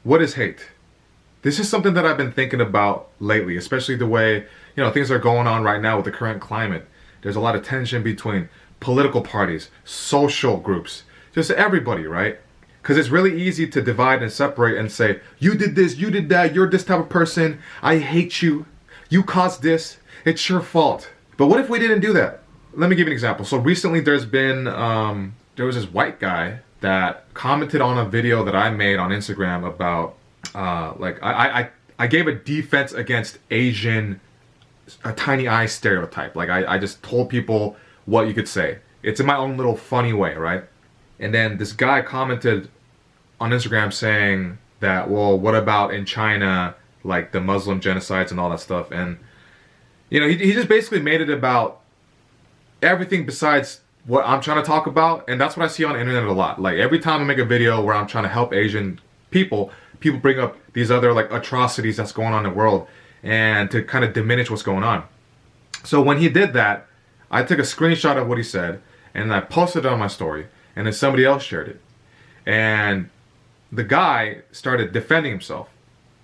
what is hate? This is something that I've been thinking about lately, especially the way, things are going on right now with the current climate. There's a lot of tension between political parties, social groups, just everybody, right? Because it's really easy to divide and separate and say, you did this, you did that, you're this type of person, I hate you, you caused this, it's your fault. But what if we didn't do that? Let me give you an example. So recently there was this white guy that commented on a video that I made on Instagram about, I gave a defense against Asian tiny eye stereotype. Like I just told people what you could say. It's in my own little funny way, right? And then this guy commented on Instagram saying that, well, what about in China, like the Muslim genocides and all that stuff? And, he just basically made it about everything besides what I'm trying to talk about. And that's what I see on the internet a lot. Like every time I make a video where I'm trying to help Asian people bring up these other like atrocities that's going on in the world and to kind of diminish what's going on. So when he did that, I took a screenshot of what he said and I posted it on my story. And then somebody else shared it. And the guy started defending himself,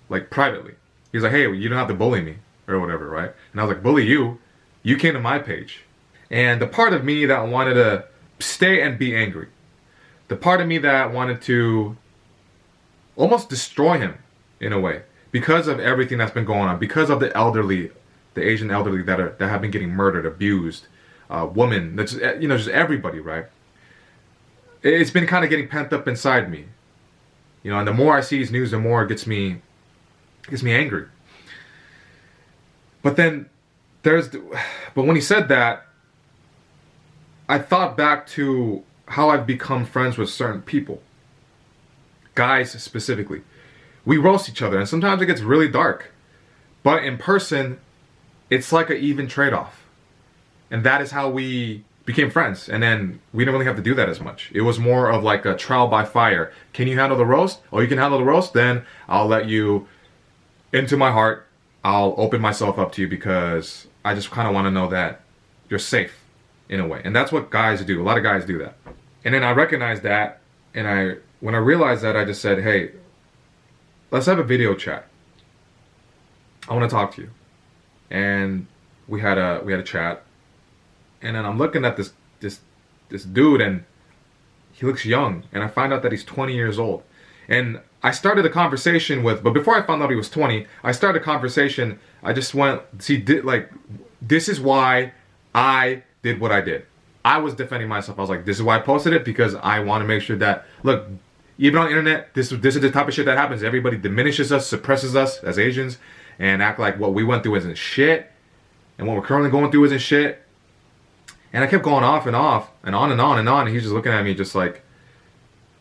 like privately. He's like, hey, you don't have to bully me, or whatever, right? And I was like, bully you? You came to my page. And the part of me that wanted to stay and be angry, the part of me that wanted to almost destroy him, in a way, because of everything that's been going on, because of the elderly, the Asian elderly that have been getting murdered, abused, women, that's, just everybody, right? It's been kind of getting pent up inside me, and the more I see these news, the more it gets me angry. But then but when he said that, I thought back to how I've become friends with certain people, guys specifically. We roast each other, and sometimes it gets really dark, but in person, it's like an even trade-off, and that is how we became friends. And then we didn't really have to do that as much. It was more of like a trial by fire. Can you handle the roast? Oh, you can handle the roast? Then I'll let you into my heart. I'll open myself up to you because I just kind of want to know that you're safe in a way. And that's what guys do. A lot of guys do that. And then I recognized that, and when I realized that, I just said, hey, let's have a video chat. I want to talk to you. And we had a chat. And then I'm looking at this dude, and he looks young, and I find out that he's 20 years old. And I started a conversation but before I found out he was 20, I started a conversation. I just went, this is why I did what I did. I was defending myself. I was like, this is why I posted it, because I want to make sure that, look, even on the internet, this is the type of shit that happens. Everybody diminishes us, suppresses us as Asians, and act like what we went through isn't shit, and what we're currently going through isn't shit. And I kept going off and off and on and on and on. And he's just looking at me just like,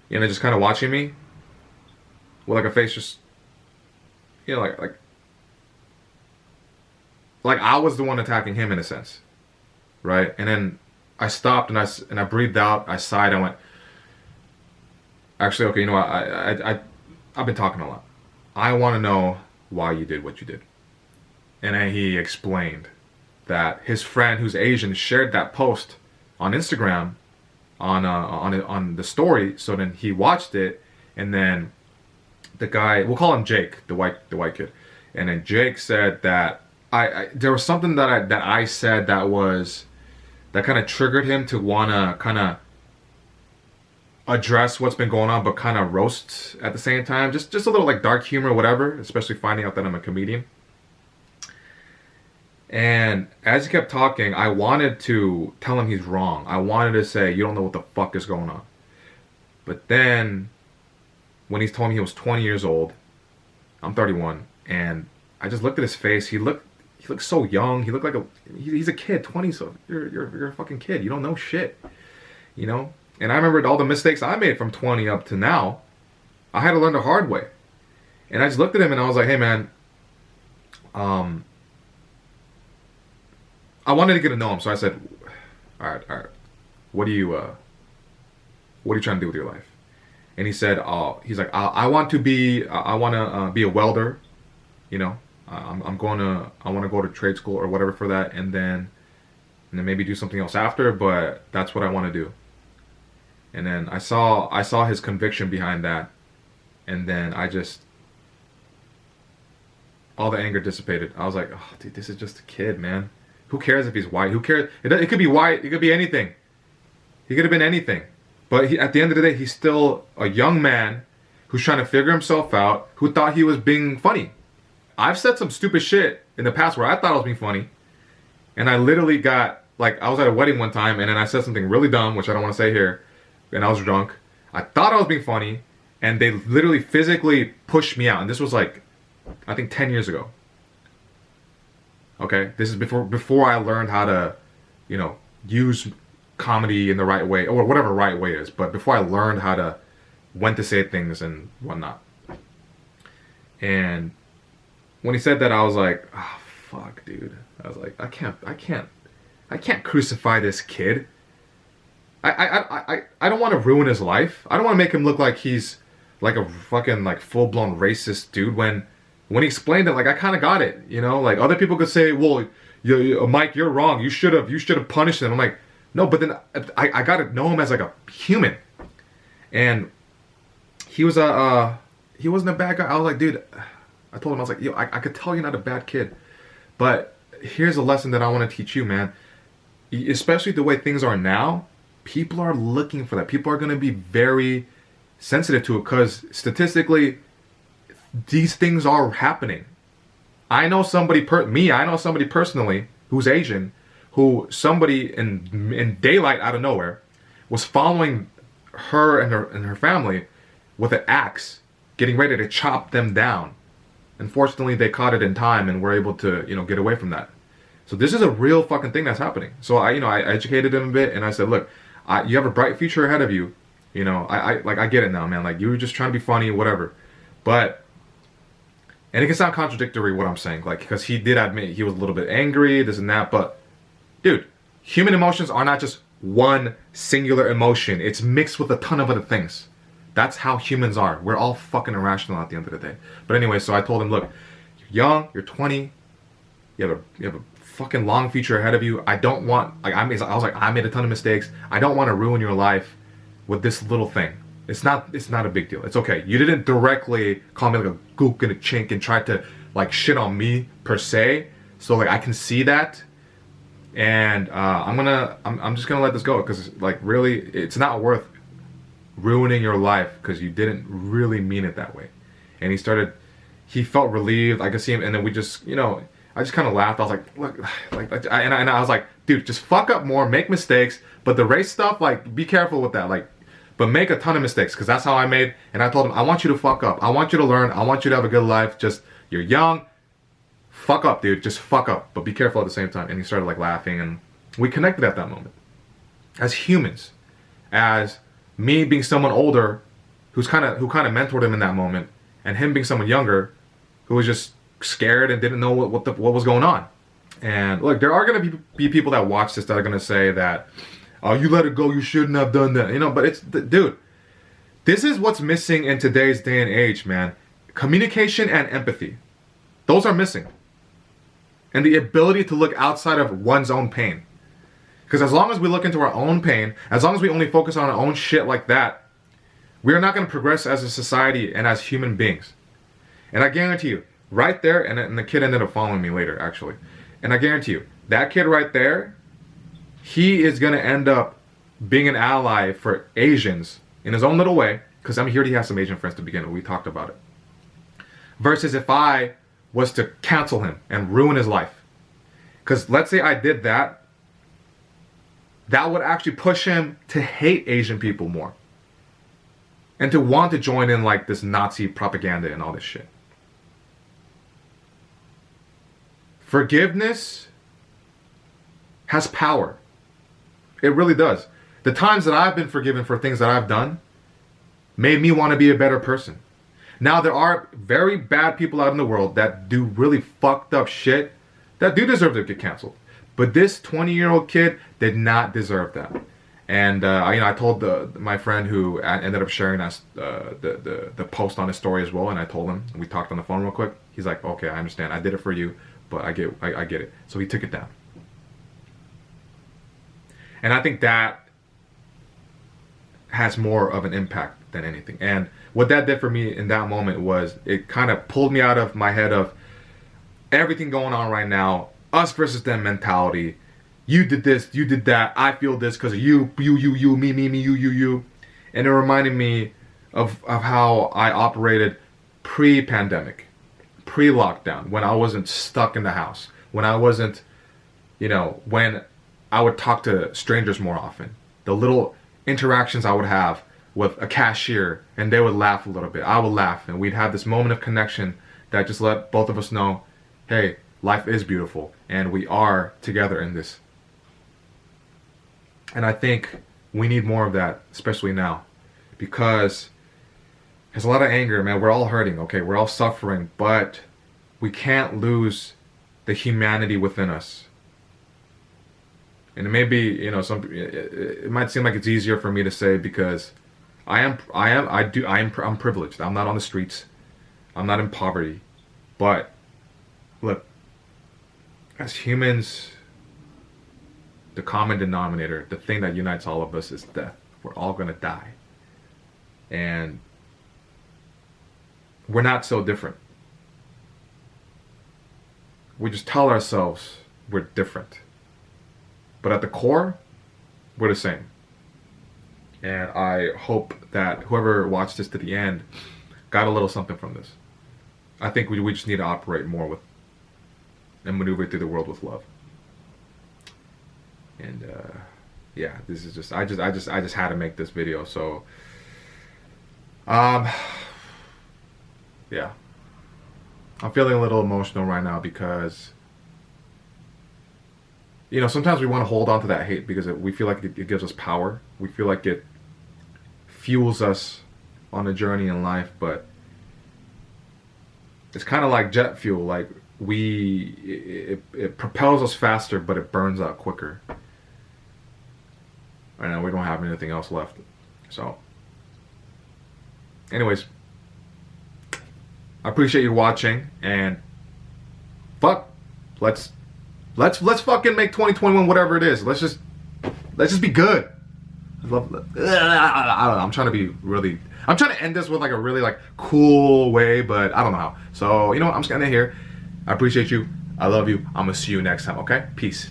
just kind of watching me with like a face just, like I was the one attacking him in a sense. Right? And then I stopped and I breathed out. I sighed. I went, actually, okay, I've been talking a lot. I want to know why you did what you did. And then he explained that his friend who's Asian shared that post on Instagram on the story. So then he watched it, and then the guy, we'll call him Jake, the white kid, and then Jake said that there was something that I said that kind of triggered him to wanna kind of address what's been going on, but kind of roast at the same time, just a little like dark humor, whatever. Especially finding out that I'm a comedian. And as he kept talking, I wanted to tell him he's wrong. I wanted to say, you don't know what the fuck is going on. But then, when he told me he was 20 years old, I'm 31, and I just looked at his face. He looked so young. He looked like he's a kid, 20. So you're a fucking kid. You don't know shit, And I remembered all the mistakes I made from 20 up to now. I had to learn the hard way. And I just looked at him and I was like, hey man, I wanted to get to know him, so I said, all right, what are you trying to do with your life? And he said, he's like, I want to be a welder, I want to go to trade school or whatever for that, and then maybe do something else after, but that's what I want to do. And then I saw his conviction behind that, And then all the anger dissipated. I was like, oh, dude, this is just a kid, man. Who cares if he's white? Who cares? It could be white. It could be anything. He could have been anything. But at the end of the day, he's still a young man who's trying to figure himself out, who thought he was being funny. I've said some stupid shit in the past where I thought I was being funny. And I literally got, like, I was at a wedding one time and then I said something really dumb, which I don't want to say here. And I was drunk. I thought I was being funny. And they literally physically pushed me out. And this was like, I think 10 years ago. Okay? This is before I learned how to, you know, use comedy in the right way, or whatever right way is, but before I learned when to say things and whatnot. And when he said that, I was like, oh, fuck, dude. I was like, I can't crucify this kid. I don't want to ruin his life. I don't want to make him look like he's like a fucking like full-blown racist dude when he explained it, like I kind of got it, you know? Like other people could say, well, Mike, you're wrong. You should have punished him. I'm like, no, but then I got to know him as like a human. And he wasn't a bad guy. I was like, dude, I told him, I was like, yo, I could tell you're not a bad kid. But here's a lesson that I want to teach you, man. Especially the way things are now, people are looking for that. People are going to be very sensitive to it because statistically, these things are happening. I know somebody personally who's Asian, who somebody in daylight out of nowhere was following her and her family with an axe, getting ready to chop them down. Unfortunately, they caught it in time and were able to, you know, get away from that. So this is a real fucking thing that's happening. So I educated him a bit and I said, look, you have a bright future ahead of you. You know, I get it now, man. Like you were just trying to be funny, whatever. But, and it can sound contradictory what I'm saying, like, because he did admit he was a little bit angry, this and that, but dude, human emotions are not just one singular emotion. It's mixed with a ton of other things. That's how humans are. We're all fucking irrational at the end of the day. But anyway, so I told him, look, you're young, you're 20, you have a fucking long future ahead of you. I don't want, like, I was like, I made a ton of mistakes. I don't want to ruin your life with this little thing. It's not a big deal. It's okay. You didn't directly call me like a gook and a chink and try to like shit on me per se. So like I can see that. And I'm just gonna let this go because like really it's not worth ruining your life because you didn't really mean it that way. And he felt relieved. I could see him, and then we just, you know, I just kind of laughed. I was like, look, and I was like, dude, just fuck up more, make mistakes, but the race stuff, like, be careful with that, like, but make a ton of mistakes because that's how I made. And I told him, I want you to fuck up. I want you to learn. I want you to have a good life. Just, you're young. Fuck up, dude. Just fuck up, but be careful at the same time. And he started like laughing, and we connected at that moment. As humans, as me being someone older, who kind of mentored him in that moment, and him being someone younger, who was just scared and didn't know what was going on. And look, there are gonna be people that watch this that are gonna say that, oh, you let it go, you shouldn't have done that, you know. But it's, dude, this is what's missing in today's day and age, man. Communication and empathy, those are missing. And the ability to look outside of one's own pain. Because as long as we look into our own pain, as long as we only focus on our own shit like that, we're not going to progress as a society and as human beings. And I guarantee you, right there, and the kid ended up following me later, actually. And I guarantee you, that kid right there, he is going to end up being an ally for Asians in his own little way. Because I'm here to have some Asian friends to begin with. We talked about it. Versus if I was to cancel him and ruin his life. Because let's say I did that, that would actually push him to hate Asian people more. And to want to join in like this Nazi propaganda and all this shit. Forgiveness has power. It really does. The times that I've been forgiven for things that I've done made me want to be a better person. Now, there are very bad people out in the world that do really fucked up shit that do deserve to get canceled. But this 20-year-old kid did not deserve that. And I told my friend who ended up sharing us the post on his story as well, and I told him, and we talked on the phone real quick. He's like, okay, I understand. I did it for you, but I get it. So he took it down. And I think that has more of an impact than anything. And what that did for me in that moment was it kind of pulled me out of my head of everything going on right now, us versus them mentality. You did this, you did that, I feel this because of you, me, you. And it reminded me of how I operated pre-pandemic, pre-lockdown, when I wasn't stuck in the house, when I wasn't, when I would talk to strangers more often. The little interactions I would have with a cashier, and they would laugh a little bit, I would laugh, and we'd have this moment of connection that just let both of us know, hey, life is beautiful, and we are together in this. And I think we need more of that, especially now, because there's a lot of anger, man. We're all hurting, okay? We're all suffering, but we can't lose the humanity within us. And it may be, it might seem like it's easier for me to say because I'm privileged. I'm not on the streets. I'm not in poverty. But look, as humans, the common denominator, the thing that unites all of us is death. We're all gonna die. And we're not so different. We just tell ourselves we're different. But at the core, we're the same. And I hope that whoever watched this to the end got a little something from this. I think we just need to operate more with and maneuver through the world with love. And yeah, this is just I just had to make this video. So yeah, I'm feeling a little emotional right now because sometimes we want to hold on to that hate because we feel like it gives us power. We feel like it fuels us on a journey in life, but it's kind of like jet fuel. Like it propels us faster, but it burns out quicker. Right now we don't have anything else left. So anyways, I appreciate you watching, and fuck, let's fucking make 2021 whatever it is. Let's just be good. I don't know. I'm trying to end this with like a really like cool way, but I don't know how. So I'm just gonna end it here. I appreciate you. I love you. I'm gonna see you next time. Okay, peace.